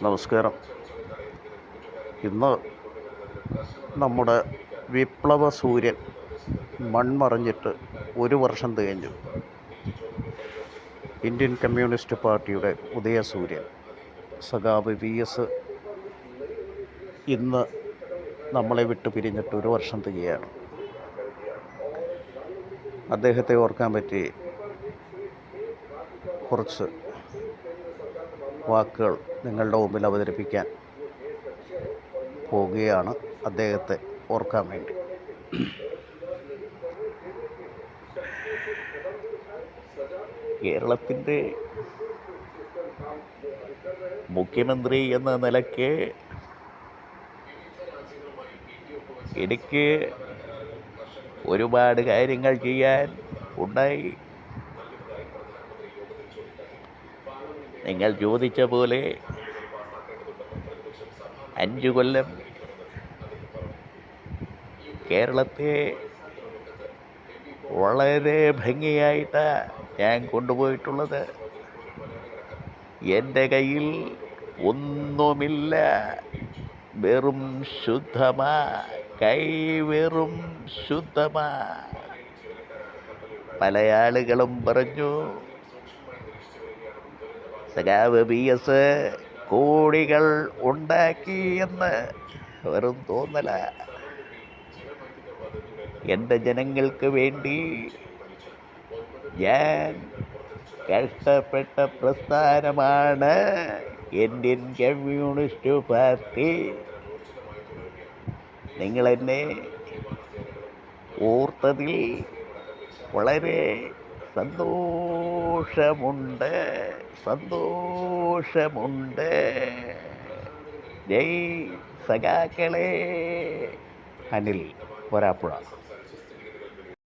നമസ്കാരം. ഇന്ന് നമ്മുടെ വിപ്ലവ സൂര്യൻ മൺമറഞ്ഞിട്ട് ഒരു വർഷം തികഞ്ഞു. ഇന്ത്യൻ കമ്മ്യൂണിസ്റ്റ് പാർട്ടിയുടെ ഉദയസൂര്യൻ സഖാവ് VS ഇന്ന് നമ്മളെ വിട്ടു പിരിഞ്ഞിട്ട് ഒരു വർഷം തികയാണ്. അദ്ദേഹത്തെ ഓർക്കാൻ പറ്റി കുറച്ച് വാക്കുകൾ നിങ്ങളുടെ മുമ്പിൽ അവതരിപ്പിക്കാൻ പോവുകയാണ് അദ്ദേഹത്തെ ഓർക്കാൻ വേണ്ടി. കേരളത്തിൻ്റെ മുഖ്യമന്ത്രി എന്ന നിലയ്ക്ക് എനിക്ക് ഒരുപാട് കാര്യങ്ങൾ ചെയ്യാൻ ഉണ്ടായി. നിങ്ങൾ ചോദിച്ച പോലെ 5 കൊല്ലം കേരളത്തെ വളരെ ഭംഗിയായിട്ടാണ് ഞാൻ കൊണ്ടുപോയിട്ടുള്ളത്. എൻ്റെ കയ്യിൽ ഒന്നുമില്ല, വെറും ശുദ്ധമാ, കൈ വെറും ശുദ്ധമാ. പല ആളുകളും പറഞ്ഞു സഖാവ് VS കോടികൾ ഉണ്ടാക്കി എന്ന്. വെറും തോന്നല. എൻ്റെ ജനങ്ങൾക്ക് വേണ്ടി ഞാൻ കഷ്ടപ്പെട്ട പ്രസ്ഥാനമാണ് ഇന്ത്യൻ കമ്മ്യൂണിസ്റ്റ് പാർട്ടി. നിങ്ങളെന്നെ ഓർത്തതിൽ വളരെ സന്തോഷമുണ്ട്. ജയ് സഖാക്കളെ. അനിൽ വരാപ്പുഴ.